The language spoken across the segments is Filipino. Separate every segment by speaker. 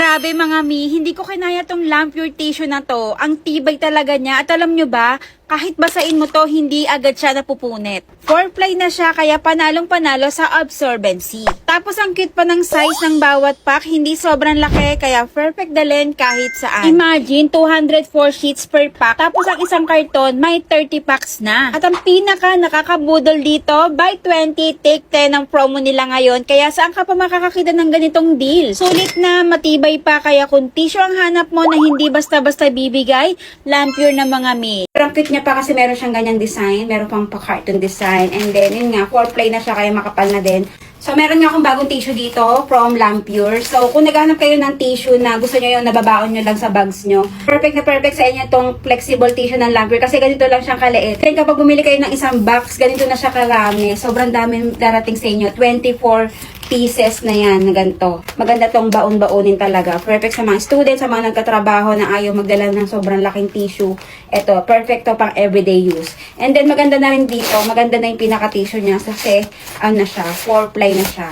Speaker 1: Grabe mga mi, hindi ko kinaya tong Lampure tissue na to. Ang tibay talaga niya. At alam nyo ba, kahit basain mo to, hindi agad siya napupunit. 4-ply na siya, kaya panalong panalo sa absorbency. Tapos ang cute pa ng size ng bawat pack, hindi sobrang laki, kaya perfect dalhin kahit saan. Imagine, 204 sheets per pack. Tapos ang isang karton, may 30 packs na. At ang pinaka nakakabudol dito, buy 20, take 10 ang promo nila ngayon. Kaya saan ka pa makakakita ng ganitong deal? Sulit na, matibay pa, kaya kung tissue ang hanap mo na hindi basta-basta bibigay, Lampure na mga mi. Pero ang cute niya pa kasi meron siyang ganyang design, meron pang pa-carton design, and then yun nga, 4-ply na siya kaya makapal na din. So meron nga akong bagong tissue dito from Lampure. So kung naghahanap kayo ng tissue na gusto nyo yung nababaon nyo lang sa bags nyo, perfect na perfect sa inyo itong flexible tissue ng Lampure kasi ganito lang siyang kaliit. Then kapag bumili kayo ng isang box, ganito na siya karami. Sobrang dami darating sa inyo. 24 pieces na yan na ganito. Maganda tong baon-baonin talaga. Perfect sa mga students, sa mga nagkatrabaho na ayaw magdala ng sobrang laking tissue. Ito, perfect to pang everyday use. And then maganda na rin dito, maganda na yung pinaka-tissue niya kasi ano na siya, 4-ply na siya.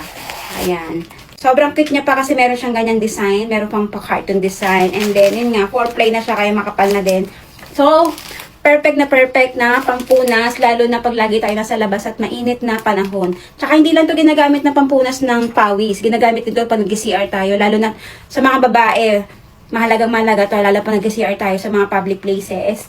Speaker 1: Ayan. Sobrang cute niya pa kasi meron siyang ganyang design, meron pang pa-carton design. And then yun nga, 4-ply na siya kaya makapal na din. So, perfect na pampunas, lalo na pag lagi tayo nasa labas at mainit na panahon. Tsaka hindi lang to ginagamit na pampunas ng pawis. Ginagamit ito pag nag-CR tayo, lalo na sa mga babae. Mahalagang-mahalaga to, lalo pag nag-CR tayo sa mga public places.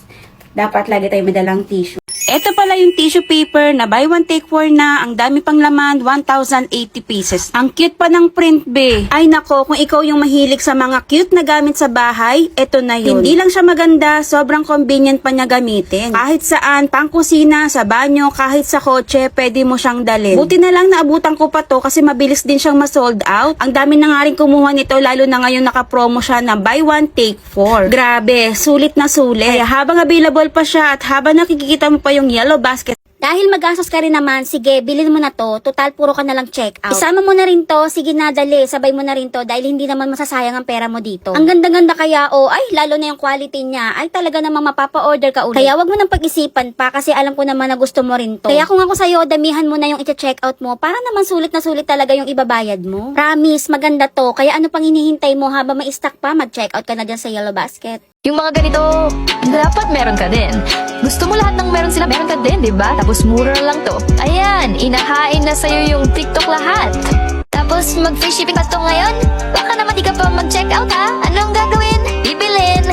Speaker 1: Dapat lagi tayo madalang tissue. Ito pala yung tissue paper na buy one take 4 na. Ang dami pang laman, 1,080 pieces. Ang cute pa ng print be. Ay nako, kung ikaw yung mahilig sa mga cute na gamit sa bahay, ito na yun. Hindi lang siya maganda, sobrang convenient pa niya gamitin. Kahit saan, pang kusina, sa banyo, kahit sa kotse, pwede mo siyang dalhin. Buti na lang naabutan ko pa to kasi mabilis din siyang ma-sold out. Ang dami na nga rin kumuha nito, lalo na ngayon naka-promo siya na buy one take 4. Grabe, sulit na sulit. Kaya habang available pa siya at habang nakikita mo pa yung yellow basket,
Speaker 2: Dahil magastos ka rin naman, sige, bilhin mo na to. Total, puro ka na lang check out. Isama mo na rin to, sige na, dali, sabay mo na rin to dahil hindi naman masasayang ang pera mo dito. Ang ganda-ganda kaya, ay, lalo na yung quality niya, ay talaga namang mapapa-order ka ulit. Kaya wag mo nang pag-isipan pa kasi alam ko naman na gusto mo rin to. Kaya kung ako sa'yo, damihan mo na yung i-check out mo para naman sulit na sulit talaga yung ibabayad mo. Promise, maganda to. Kaya ano pang hinihintay mo habang may stock pa, mag-check out ka na dyan sa Yellow Basket.
Speaker 3: Yung mga ganito, dapat meron ka din. Gusto mo lahat ng meron sila, meron ka din, di ba? Tapos mura lang to. Ayan, inahain na sa'yo yung TikTok lahat. Tapos mag-free shipping pa to ngayon? Baka naman di ka pa mag-check out ha? Anong gagawin? Bibilin!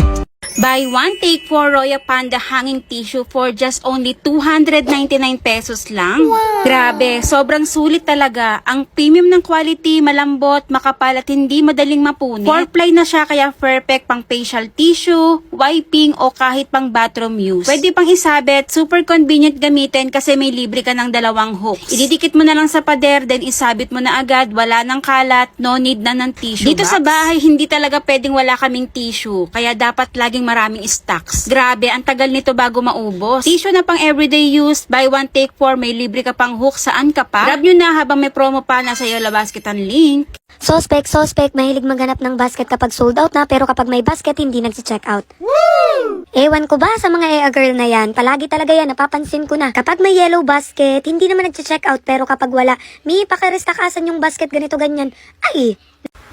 Speaker 1: buy one take 4 Royal Panda hanging tissue for just only 299 pesos lang. Wow. Grabe, sobrang sulit talaga. Ang premium ng quality, malambot, makapal at hindi madaling mapunit. 4-ply na siya kaya perfect pang facial tissue, wiping o kahit pang bathroom use. Pwede pang isabit, super convenient gamitin kasi may libre ka ng 2 hooks. Ididikit mo na lang sa pader, then isabit mo na agad, wala nang kalat, no need na ng tissue dito box. Sa bahay, hindi talaga pwedeng wala kaming tissue, kaya dapat laging maraming stocks. Grabe, ang tagal nito bago maubos. Tissue na pang everyday use, buy one take 4, may libre ka pang hook, saan ka pa? Grab nyo na habang may promo pa, nasa Yellow Basket ang link.
Speaker 2: Sospek, mahilig maghanap ng basket kapag sold out na pero kapag may basket hindi nagsi-check out. Woo! Ewan ko ba sa mga girl na yan, palagi talaga yan, napapansin ko na. Kapag may yellow basket, hindi naman nagsi-check out pero kapag wala, may pakirestakasan yung basket ganito ganyan. Ay!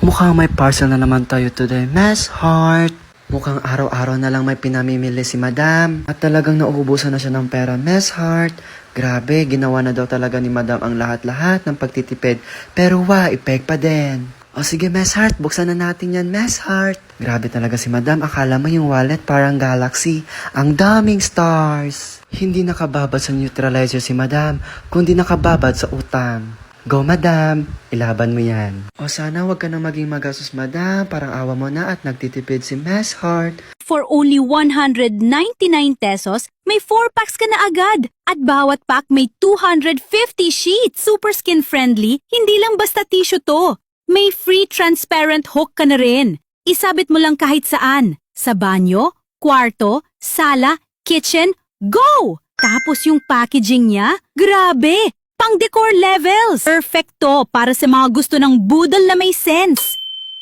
Speaker 4: Mukhang may parcel na naman tayo today, Miss Heart. Mukhang araw-araw na lang may pinamimili si Madam. At talagang nauubusan na siya ng pera, Miss Heart. Grabe, ginawa na daw talaga ni Madam ang lahat-lahat ng pagtitipid. Pero ipeg pa din. O sige, Miss Heart, buksan na natin yan, Miss Heart. Grabe talaga si Madam, akala mo yung wallet parang galaxy. Ang daming stars. Hindi nakababad sa neutralizer si Madam, kundi nakababad sa utang. Go, Madam. Ilaban mo yan. O sana wag ka na maging magastos, Madam. Parang awa mo na at nagtitipid si Miss Heart.
Speaker 5: For only 199 pesos, may 4 packs ka na agad. At bawat pack may 250 sheets. Super skin friendly, hindi lang basta tissue to. May free transparent hook ka na rin. Isabit mo lang kahit saan. Sa banyo, kwarto, sala, kitchen, go! Tapos yung packaging niya, grabe! Pang-decor levels! Perfecto para sa mga gusto ng budol na may sense.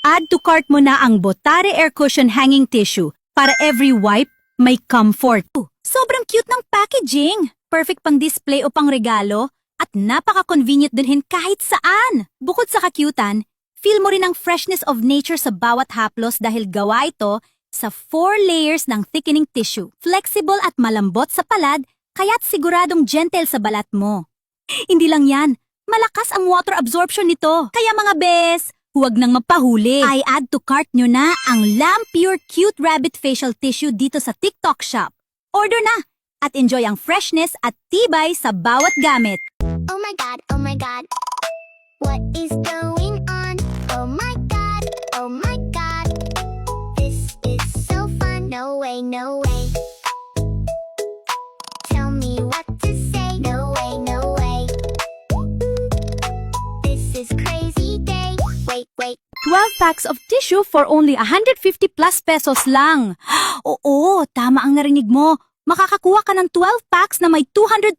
Speaker 5: Add to cart mo na ang Botare Air Cushion Hanging Tissue para every wipe may comfort. Sobrang cute ng packaging. Perfect pang display o pang regalo at napaka-convenient dinhin kahit saan. Bukod sa kakyutan, Feel mo rin ang freshness of nature sa bawat haplos dahil gawa ito sa 4 layers ng thickening tissue. Flexible at malambot sa palad, kaya't siguradong gentle sa balat mo. Hindi lang yan, malakas ang water absorption nito. Kaya mga bes, huwag nang magpahuli. I add to cart nyo na ang Lampure Cute Rabbit Facial Tissue dito sa TikTok Shop. Order na at enjoy ang freshness at tibay sa bawat gamit.
Speaker 6: Oh my god, oh my god. What is going on? Oh my god, oh my god. This is so fun. No way, no way. Tell me what to say. No way, no way. This is crazy day. Wait, wait.
Speaker 5: 12 packs of tissue for only 150 plus pesos lang. Oo, tama ang narinig mo. Makakakuha ka ng 12 packs na may 280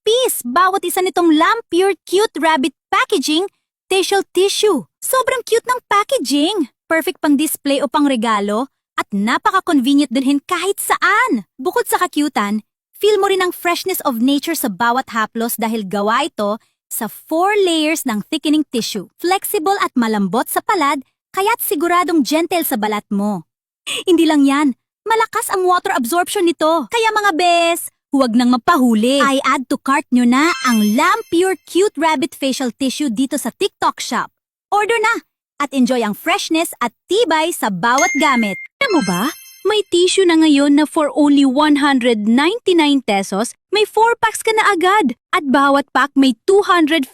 Speaker 5: piece bawat isa nitong Lampure Cute Rabbit Packaging Facial Tissue. Sobrang cute ng packaging. Perfect pang display o pang regalo at napaka-convenient bilhin kahit saan. Bukod sa kakyutan, feel mo rin ang freshness of nature sa bawat haplos dahil gawa ito sa 4 layers ng thickening tissue. Flexible at malambot sa palad, kaya't siguradong gentle sa balat mo. Hindi lang yan, malakas ang water absorption nito. Kaya mga bes, huwag nang magpahuli. I add to cart nyo na ang Lampure Cute Rabbit Facial Tissue dito sa TikTok Shop. Order na at enjoy ang freshness at tibay sa bawat gamit. Alam mo ba? May tissue na ngayon na for only 199 pesos, may 4 packs ka na agad. At bawat pack may 250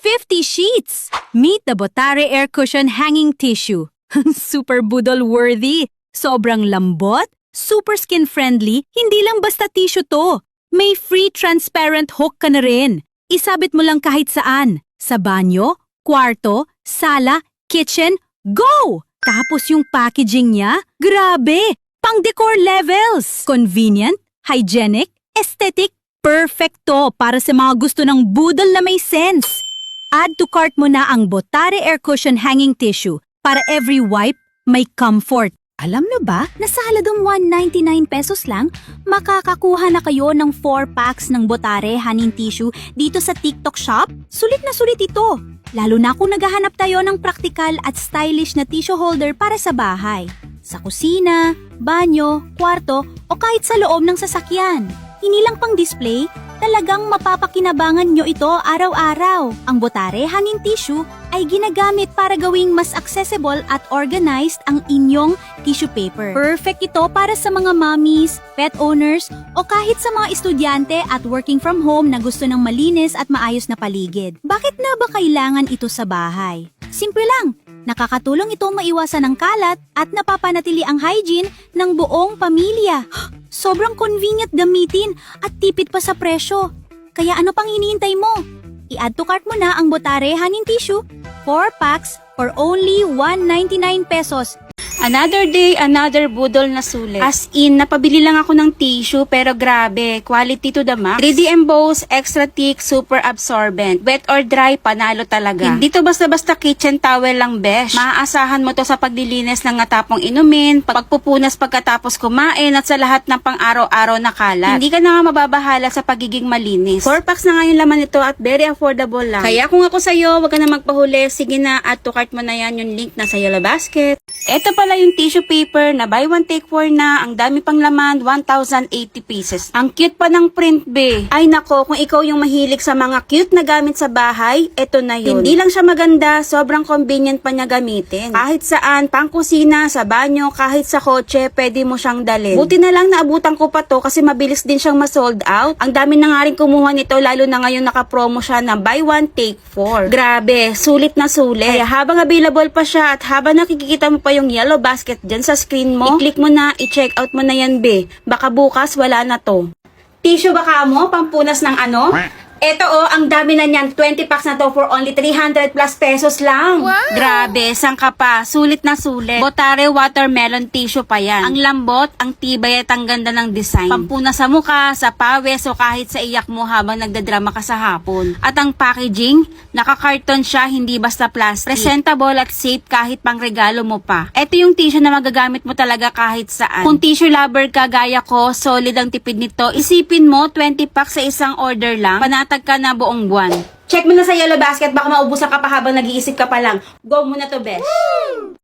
Speaker 5: sheets. Meet the Botare Air Cushion Hanging Tissue. Super budol worthy. Sobrang lambot, super skin friendly, hindi lang basta tissue to. May free transparent hook ka na rin. Isabit mo lang kahit saan. Sa banyo, kwarto, sala, kitchen, go! Tapos yung packaging niya, grabe! Pang decor levels! Convenient, hygienic, aesthetic, perfecto para sa mga gusto ng budol na may sense. Add to cart mo na ang Botare Air Cushion Hanging Tissue para every wipe may comfort. Alam nyo ba na sa haladong 199 pesos lang, makakakuha na kayo ng 4 packs ng Botare Hanging Tissue dito sa TikTok Shop? Sulit na sulit ito! Lalo na kung naghahanap tayo ng praktikal at stylish na tissue holder para sa bahay. Sa kusina, banyo, kwarto o kahit sa loob ng sasakyan. Hindi lang pang display, talagang mapapakinabangan nyo ito araw-araw. Ang Botare Hanging Tissue ay ginagamit para gawing mas accessible at organized ang inyong tissue paper. Perfect ito para sa mga mommies, pet owners, o kahit sa mga estudyante at working from home na gusto ng malinis at maayos na paligid. Bakit na ba kailangan ito sa bahay? Simple lang. Nakakatulong itong maiwasan ang kalat at napapanatili ang hygiene ng buong pamilya. Sobrang convenient gamitin at tipid pa sa presyo. Kaya ano pang hinihintay mo? I-add to cart mo na ang Botare Hanging Tissue, 4 packs for only 199 pesos.
Speaker 1: Another day, another budol na sulit. As in, napabili lang ako ng tissue pero grabe, quality to the max. 3D emboss, extra thick, super absorbent. Wet or dry, panalo talaga. Hindi to basta-basta kitchen towel lang, besh. Maaasahan mo to sa paglilinis ng natapong inumin, pagpupunas pagkatapos kumain at sa lahat ng pang-araw-araw na kalat. Hindi ka na nga mababahala sa pagiging malinis. 4 packs na nga yung laman nito at very affordable lang. Kaya kung ako sa'yo, wag ka na magpahuli. Sige na, add to cart mo na yan yung link na sa yellow basket. Ito pala yung tissue paper na buy one take 4 na, ang dami pang laman, 1,080 pieces. Ang cute pa ng print, be. Ay nako, kung ikaw yung mahilig sa mga cute na gamit sa bahay, eto na yun. Hindi lang siya maganda, sobrang convenient pa niya gamitin. Kahit saan, pang kusina, sa banyo, kahit sa kotse, pwede mo siyang dalhin. Buti na lang naabutan ko pa to kasi mabilis din siyang ma-sold out. Ang dami na nga rin kumuha nito, lalo na ngayon naka-promo siya na buy one take 4. Grabe, sulit na sulit. Kaya habang available pa siya at habang nakikita mo pa yung yellow basket dyan sa screen mo, i-click mo na, i-check out mo na yan, be. Baka bukas wala na to. Tissue baka mo, pampunas ng ano? Eto ang dami na niyan. 20 packs na to for only 300 plus pesos lang.
Speaker 6: Wow!
Speaker 1: Grabe, sang ka pa. Sulit na sulit. Botare watermelon tissue pa yan. Ang lambot, ang tibay at ang ganda ng design. Pampunas sa mukha, sa pawis o kahit sa iyak mo habang nagdadrama ka sa hapon. At ang packaging, naka-carton siya, hindi basta plastic. Presentable at safe kahit pang regalo mo pa. Ito yung tissue na magagamit mo talaga kahit saan. Kung tissue lover ka gaya ko, solid ang tipid nito. Isipin mo, 20 packs sa isang order lang. nakalatag ka na buong buwan. Check mo na sa yellow basket, baka maubusan ka pa habang nag-iisip ka pa lang. Go muna to, besh.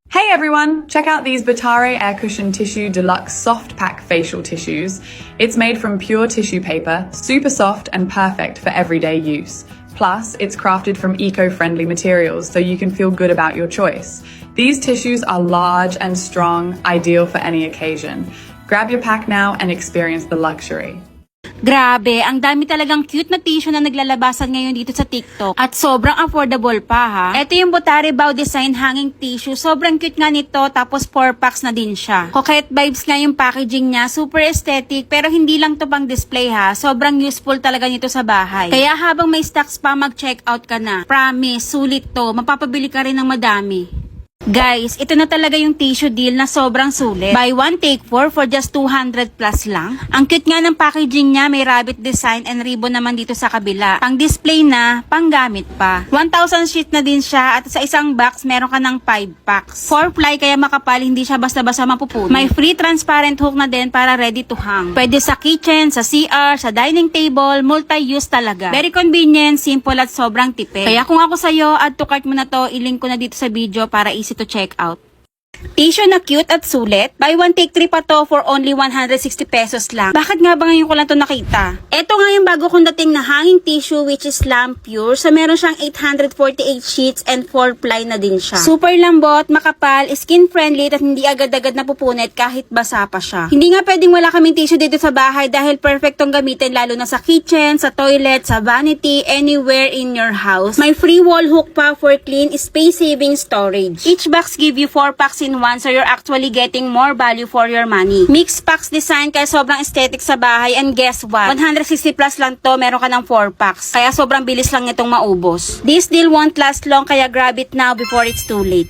Speaker 7: Hey everyone! Check out these Batare Air Cushion Tissue Deluxe Soft Pack Facial Tissues. It's made from pure tissue paper, super soft and perfect for everyday use. Plus, it's crafted from eco-friendly materials so you can feel good about your choice. These tissues are large and strong, ideal for any occasion. Grab your pack now and experience the luxury.
Speaker 1: Grabe, ang dami talagang cute na tissue na naglalabasan ngayon dito sa TikTok. At sobrang affordable pa ha. Ito yung Butare Bao Design hanging tissue. Sobrang cute nga nito, tapos 4 packs na din siya. Coquette vibes nga yung packaging niya, super aesthetic, pero hindi lang to pang display ha. Sobrang useful talaga nito sa bahay. Kaya habang may stocks pa, mag-check out ka na. Promise, sulit to. Mapapabili ka rin ng madami. Guys, ito na talaga yung tissue deal na sobrang sulit. Buy one, take 4 for just 200 plus lang. Ang cute nga ng packaging niya, may rabbit design and ribbon naman dito sa kabila. Pang display na, pang gamit pa. 1,000 sheet na din siya at sa isang box, meron ka ng 5 packs. 4 ply kaya makapal, hindi siya basta-basta mapupuno. May free transparent hook na din para ready to hang. Pwede sa kitchen, sa CR, sa dining table, multi-use talaga. Very convenient, simple at sobrang tipid. Kaya kung ako sa'yo, add to cart mo na to, ilink ko na dito sa video para easy to check out. Tissue na cute at sulit. Buy one take 3 pa to for only 160 pesos lang. Bakit nga ba ngayon ko lang to nakita? Ito nga yung bago kong dating na hanging tissue which is Lamp Pure. So meron siyang 848 sheets and 4 ply na din siya. Super lambot, makapal, skin friendly at hindi agad-agad napupunit kahit basa pa siya. Hindi nga pwedeng wala kaming tissue dito sa bahay dahil perfect tong gamitin lalo na sa kitchen, sa toilet, sa vanity, anywhere in your house. May free wall hook pa for clean, space-saving storage. Each box give you 4 packs in one so you're actually getting more value for your money. Mixed packs design kaya sobrang aesthetic sa bahay and guess what? 160 plus lang to, meron ka ng 4 packs. Kaya sobrang bilis lang itong maubos. This deal won't last long kaya grab it now before it's too late.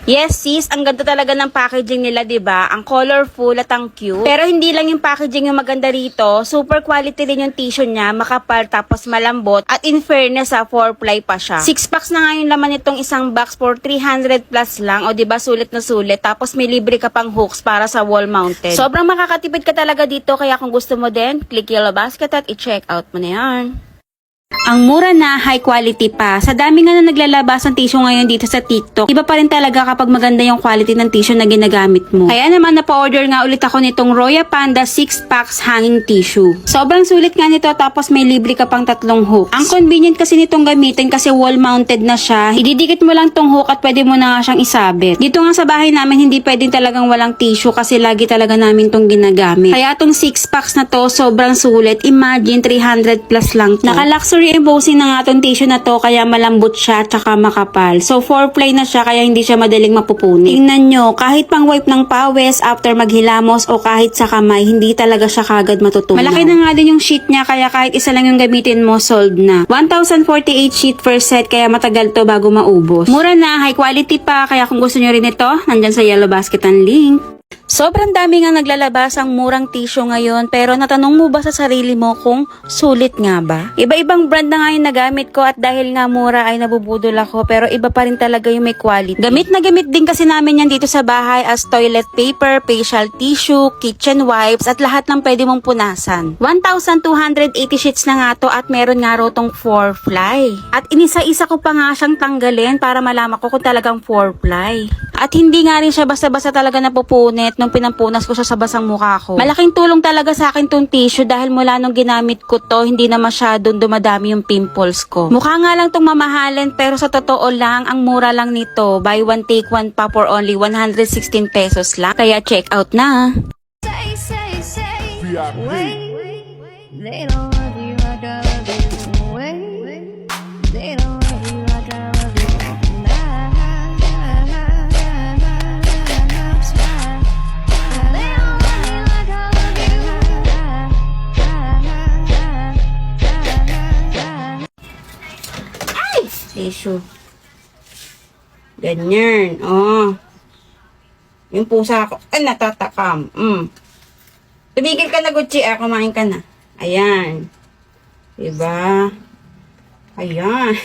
Speaker 1: Yes sis, ang ganda talaga ng packaging nila, 'di ba? Ang colorful at ang cute. Pero hindi lang yung packaging yung maganda rito, super quality din yung tissue niya, makapal tapos malambot at in fairness 4 ply pa siya. 6 packs na nga yung laman nitong isang box for 300 plus lang. O 'di ba sulit na sulit. Tapos may libre ka pang hooks para sa wall mounted. Sobrang makakatipid ka talaga dito kaya kung gusto mo din, click yellow basket at i-check out mo na 'yan. Ang mura na, high quality pa. Sa dami nga na naglalabas ng tissue ngayon dito sa TikTok, iba pa rin talaga kapag maganda yung quality ng tissue na ginagamit mo. Kaya naman napa-order nga ulit ako nitong Roya Panda 6 packs hanging tissue. Sobrang sulit nga nito tapos may libre ka pang 3 hooks. Ang convenient kasi nitong gamitin kasi wall mounted na siya. Ididikit mo lang tong hook at pwede mo na nga siyang isabit. Dito nga sa bahay namin hindi pwedeng talagang walang tissue kasi lagi talaga namin tong ginagamit. Kaya tong 6 packs na to sobrang sulit. Imagine 300 plus lang to. Naka-luxury embossing na nga tong tissue na to kaya malambot siya tsaka makapal. So 4 ply na siya kaya hindi siya madaling mapupunit. Tingnan nyo, kahit pang wipe ng pawis after maghilamos o kahit sa kamay, hindi talaga siya kagad matutunaw. Malaki na nga din yung sheet niya kaya kahit isa lang yung gamitin mo, sold na. 1,048 sheet per set kaya matagal to bago maubos. Mura na, high quality pa kaya kung gusto nyo rin ito, nandyan sa yellow basket ang link. Sobrang dami nga naglalabas ang murang tissue ngayon pero natanong mo ba sa sarili mo kung sulit nga ba? Iba-ibang brand na nga yung nagamit ko at dahil nga mura ay nabubudol ako pero iba pa rin talaga yung may quality. Gamit na gamit din kasi namin yan dito sa bahay as toilet paper, facial tissue, kitchen wipes at lahat ng pwede mong punasan. 1,280 sheets na nga to at meron nga raw tong 4 ply. At inisa-isa ko pa nga siyang tanggalin para malaman ko kung talagang 4 ply. At hindi nga rin siya basta-basta talaga napupunit nung pinampunas ko siya sa basang mukha ko. Malaking tulong talaga sa akin tong tissue dahil mula nung ginamit ko to, hindi na masyadong dumadami yung pimples ko. Mukha nga lang tong mamahalin pero sa totoo lang, ang mura lang nito. Buy one take 1 pa for only 116 pesos lang. Kaya check out na.
Speaker 3: Wait, they don't love you like I love you. Wait, they don't love you like I love you.
Speaker 1: Tissue. Ganyan. Oh. Yung pusa ko. Ay, natatakam. Tumigil ka na, Gucci. Kumain ka na. Ayan. Diba? Ayan.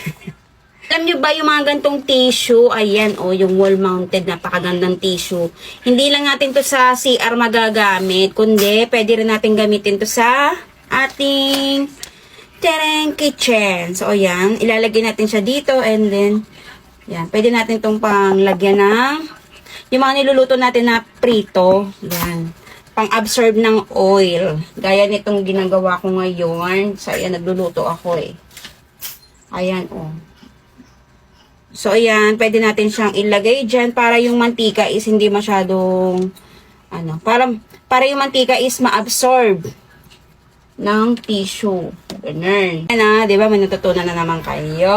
Speaker 1: Alam nyo ba yung mga gantong tissue? Ayan, oh, yung wall-mounted, napakagandang tissue. Hindi lang natin to sa CR magagamit, kundi pwede rin natin gamitin to sa ating tereng kitchen. So, ayan. Ilalagay natin siya dito and then, yan. Pwede natin itong panglagyan ng yung mga niluluto natin na prito. Yan. Pang-absorb ng oil. Gaya nitong ginagawa ko ngayon. So, ayan. Nagluluto ako eh. Ayan, oh. So, ayan. Pwede natin siyang ilagay dyan para yung mantika is hindi masyadong para yung mantika is ma-absorb ng tissue. Ganun. Yan na, di ba? May natutunan na naman kayo.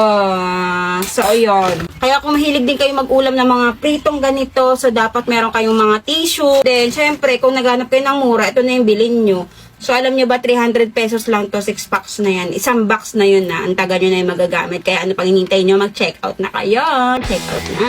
Speaker 1: So, ayun. Kaya kung mahilig din kayo mag-ulam ng mga pritong ganito, so dapat meron kayong mga tissue. Then, syempre, kung naghanap kayo ng mura, ito na yung bilhin nyo. So, alam nyo ba, 300 pesos lang to, 6 packs na yan. Isang box na yun na. Ang taga nyo na yung magagamit. Kaya ano pang hinintay nyo, mag-check out na kayo. Check out na.